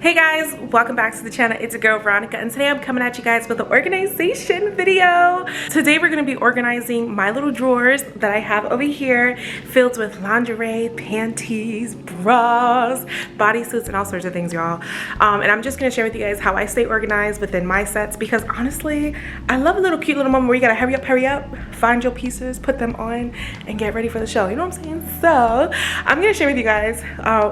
Hey guys, welcome back to the channel. It's your girl Veronica, and today I'm coming at you guys with an organization video. Today we're going to be organizing my little drawers that I have over here, filled with lingerie, panties, bras, bodysuits, and all sorts of things, y'all. And I'm just going to share with you guys how I stay organized within my sets, because honestly, I love a little cute little moment where you gotta hurry up, find your pieces, put them on, and get ready for the show. You know what I'm saying? So I'm going to share with you guys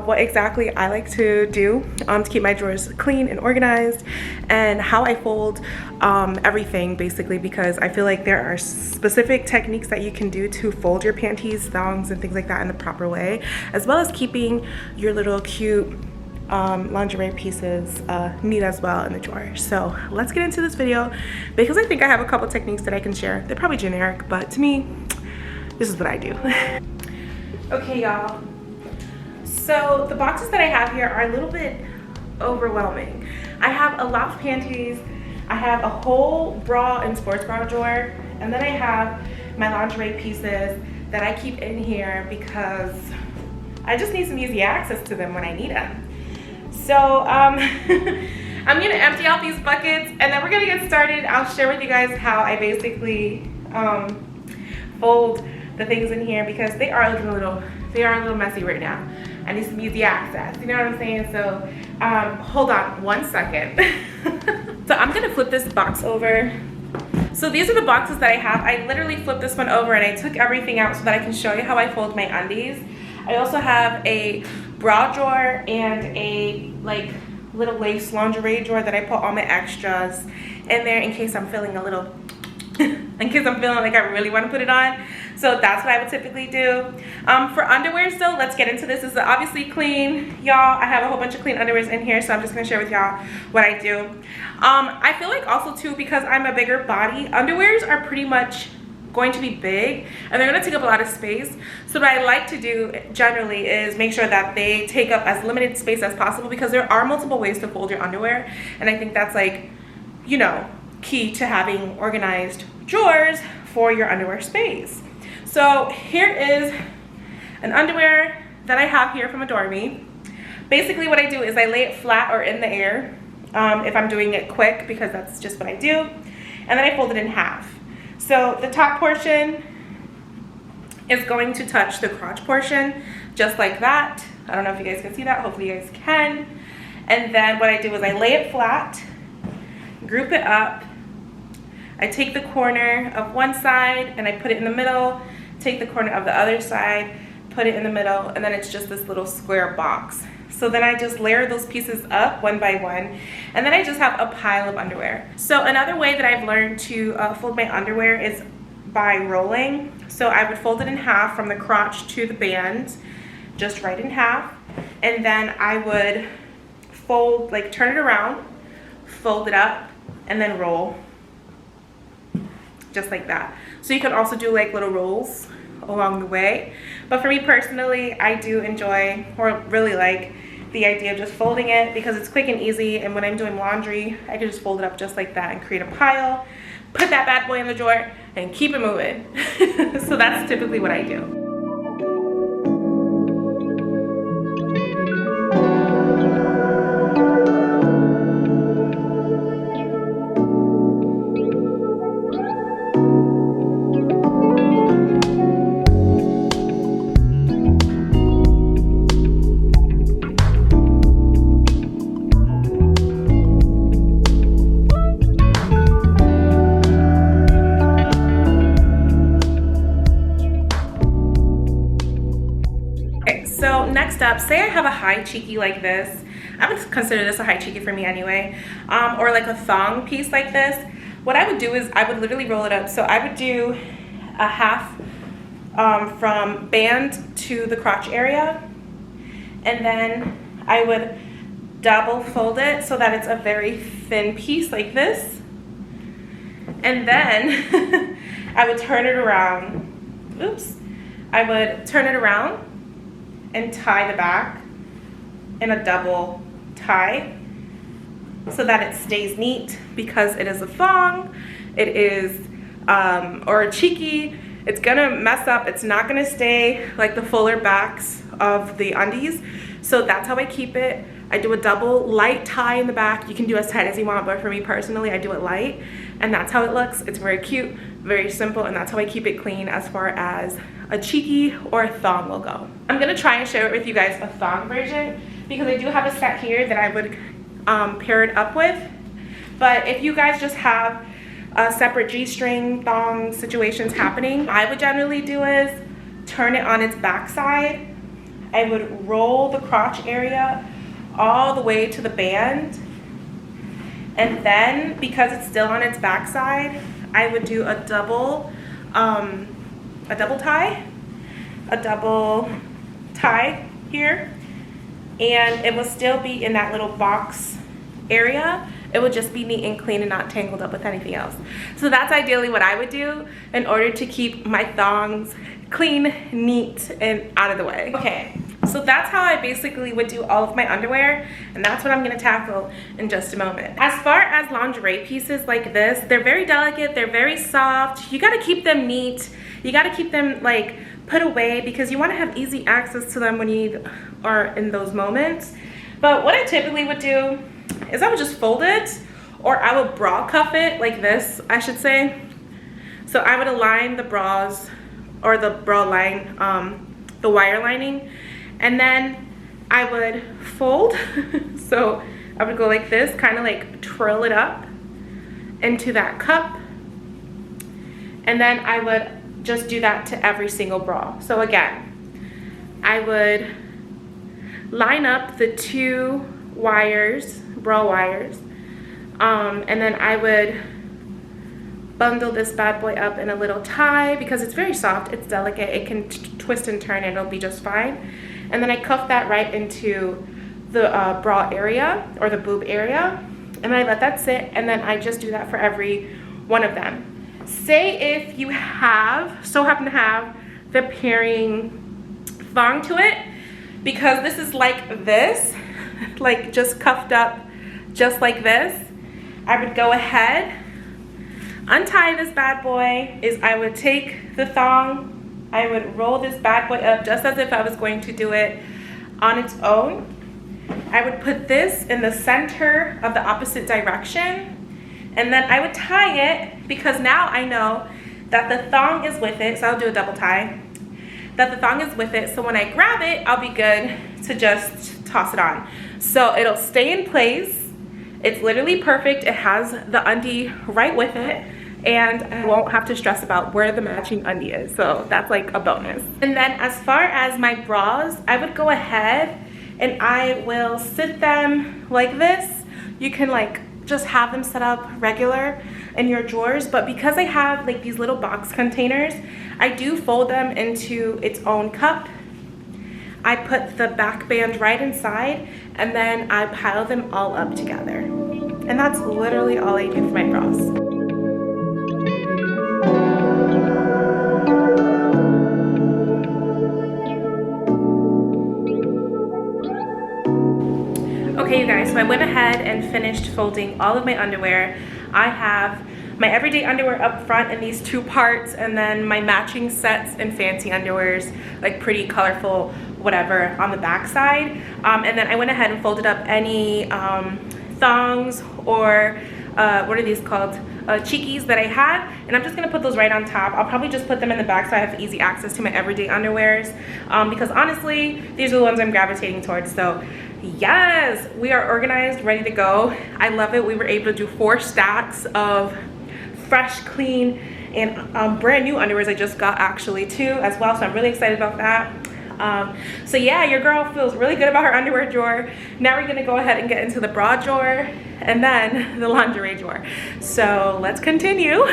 what exactly I like to do to keep my drawers clean and organized, and how I fold everything basically, because I feel like there are specific techniques that you can do to fold your panties, thongs, and things like that in the proper way, as well as keeping your little cute lingerie pieces neat as well in the drawer. So let's get into this video, because I think I have a couple techniques that I can share. They're probably generic, but to me, this is what I do. Okay, y'all. So the boxes that I have here are a little bit overwhelming. I have a lot of panties, I have a whole bra and sports bra drawer, and then I have my lingerie pieces that I keep in here because I just need some easy access to them when I need them. So I'm gonna empty out these buckets, and then we're gonna get started. I'll share with you guys how I basically fold the things in here, because they are a little messy right now. I need some easy access, you know what I'm saying? So hold on one second. So I'm gonna flip this box over. So these are the boxes that I have. I literally flipped this one over and I took everything out so that I can show you how I fold my undies. I also have a bra drawer and a like little lace lingerie drawer that I put all my extras in there in case I'm feeling a little in case I'm feeling like I really want to put it on. So that's what I would typically do. For underwear still, let's get into this. This is obviously clean, y'all. I have a whole bunch of clean underwears in here, so I'm just gonna share with y'all what I do. I feel like also too, because I'm a bigger body, underwears are pretty much going to be big and they're going to take up a lot of space. So what I like to do generally is make sure that they take up as limited space as possible, because there are multiple ways to fold your underwear, and I think that's like, you know, key to having organized drawers for your underwear space. So here is an underwear that I have here from Adoreme. Basically what I do is I lay it flat or in the air if I'm doing it quick, because that's just what I do, and then I fold it in half. So the top portion is going to touch the crotch portion, just like that. I don't know if you guys can see that, hopefully you guys can. And then what I do is I lay it flat, group it up, I take the corner of one side and I put it in the middle, take the corner of the other side, put it in the middle, and then it's just this little square box. So then I just layer those pieces up one by one, and then I just have a pile of underwear. So another way that I've learned to fold my underwear is by rolling. So I would fold it in half from the crotch to the band, just right in half, and then I would fold, like turn it around, fold it up, and then roll. Just like that. So you can also do like little rolls along the way, but for me personally, I do enjoy, or really like, the idea of just folding it, because it's quick and easy, and when I'm doing laundry I can just fold it up just like that and create a pile, put that bad boy in the drawer, and keep it moving. So that's typically what I do. So next up, say I have a high cheeky like this. I would consider this a high cheeky for me anyway, or like a thong piece like this. What I would do is I would literally roll it up. So I would do a half from band to the crotch area, and then I would double fold it so that it's a very thin piece like this, and then I would turn it around. Oops. I would turn it around and tie the back in a double tie so that it stays neat, because it is a thong, it is or a cheeky, it's gonna mess up, it's not gonna stay like the fuller backs of the undies. So that's how I keep it I do a double light tie in the back. You can do as tight as you want, but for me personally, I do it light, and that's how it looks. It's very cute, very simple, and that's how I keep it clean as far as a cheeky or a thong will go. I'm gonna try and share it with you guys a thong version because I do have a set here that I would pair it up with. But if you guys just have separate G-string thong situations happening, I would generally do is turn it on its backside. I would roll the crotch area all the way to the band, and then because it's still on its backside, I would do a double tie here, and it will still be in that little box area. It would just be neat and clean and not tangled up with anything else. So that's ideally what I would do in order to keep my thongs clean, neat, and out of the way. Okay, so that's how I basically would do all of my underwear, and that's what I'm gonna tackle in just a moment. As far as lingerie pieces like this, they're very delicate, they're very soft. You gotta keep them neat. You gotta keep them like put away because you wanna have easy access to them when you are in those moments. But what I typically would do is I would just fold it, or I would bra cuff it like this, I should say. So I would align the bras or the bra line, the wire lining, and then I would fold. So I would go like this, kind of like twirl it up into that cup, and then I would just do that to every single bra. So again, I would line up the two wires, bra wires, and then I would bundle this bad boy up in a little tie because it's very soft, it's delicate, it can twist and turn and it'll be just fine. And then I cuff that right into the bra area or the boob area, and then I let that sit, and then I just do that for every one of them. Say if you happen to have the pairing thong to it, because this is like this, like just cuffed up just like this, I would go ahead, untie this bad boy. I would take the thong, I would roll this bad boy up just as if I was going to do it on its own. I would put this in the center of the opposite direction, and then I would tie it because now I know that the thong is with it, so I'll do a double tie, that the thong is with it, so when I grab it, I'll be good to just toss it on. So it'll stay in place. It's literally perfect. It has the undie right with it, and I won't have to stress about where the matching undie is. So that's like a bonus. And then as far as my bras, I would go ahead and I will sit them like this. You can like just have them set up regular in your drawers, but because I have like these little box containers, I do fold them into its own cup. I put the back band right inside, and then I pile them all up together. And that's literally all I do for my bras. Okay, you guys, so I went ahead and finished folding all of my underwear. I have my everyday underwear up front in these two parts, and then my matching sets and fancy underwears, like pretty colorful whatever, on the back side. And then I went ahead and folded up any thongs or what are these called, cheekies that I had, and I'm just gonna put those right on top. I'll probably just put them in the back so I have easy access to my everyday underwears, because honestly these are the ones I'm gravitating towards. So yes, we are organized, ready to go. I love it. We were able to do 4 stacks of fresh, clean, and brand new underwears I just got actually too as well, so I'm really excited about that. So yeah, your girl feels really good about her underwear drawer. Now we're gonna go ahead and get into the bra drawer and then the lingerie drawer. So let's continue.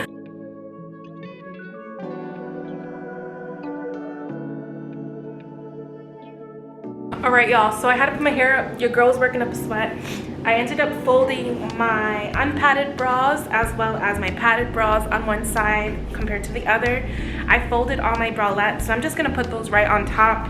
All right, y'all, so I had to put my hair up. Your girl's working up a sweat. I ended up folding my unpadded bras as well as my padded bras on one side compared to the other. I folded all my bralettes, so I'm just gonna put those right on top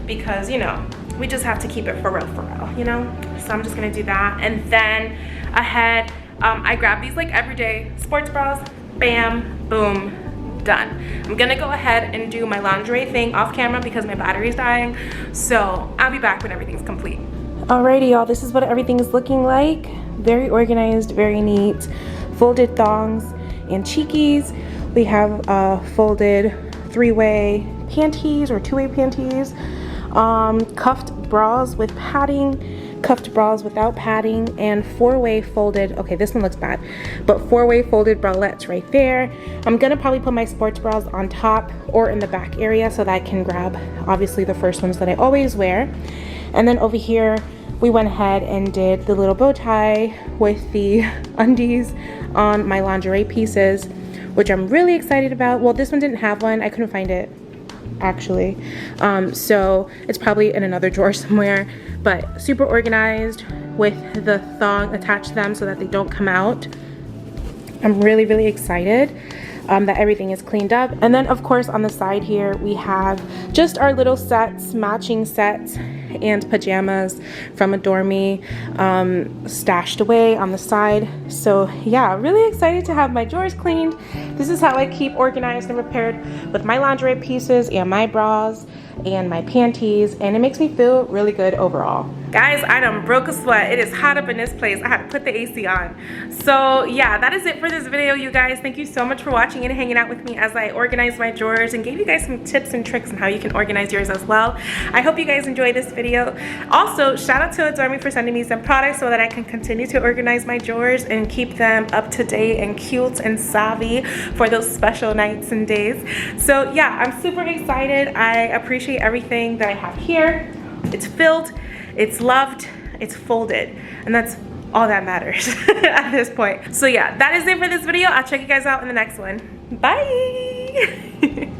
because, you know, we just have to keep it for real, you know? So I'm just gonna do that. And then ahead, I grabbed these like everyday sports bras, bam, boom, done. I'm gonna go ahead and do my lingerie thing off camera because my battery's dying. So I'll be back when everything's complete. Alrighty, y'all, this is what everything is looking like. Very organized, very neat. Folded thongs and cheekies. We have folded three-way panties or two-way panties. Cuffed bras with padding, cuffed bras without padding, and four-way folded, okay, this one looks bad, but four-way folded bralettes right there. I'm gonna probably put my sports bras on top or in the back area so that I can grab, obviously, the first ones that I always wear. And then over here, we went ahead and did the little bow tie with the undies on my lingerie pieces, which I'm really excited about. Well, this one didn't have one. I couldn't find it, actually. So it's probably in another drawer somewhere, but super organized with the thong attached to them so that they don't come out. I'm really, really excited that everything is cleaned up. And then, of course, on the side here, we have just our little sets, matching sets, and pajamas from Adoreme stashed away on the side. So yeah, really excited to have my drawers cleaned. This is how I keep organized and prepared with my lingerie pieces and my bras and my panties, and it makes me feel really good overall. Guys, I done broke a sweat. It is hot up in this place. I had to put the AC on. So yeah, that is it for this video, you guys. Thank you so much for watching and hanging out with me as I organize my drawers and gave you guys some tips and tricks on how you can organize yours as well. I hope you guys enjoyed this video. Also, shout out to Adoreme for sending me some products so that I can continue to organize my drawers and keep them up to date and cute and savvy for those special nights and days. So yeah, I'm super excited. I appreciate everything that I have here. It's filled, it's loved, it's folded, and that's all that matters at this point. So yeah, that is it for this video. I'll check you guys out in the next one. Bye.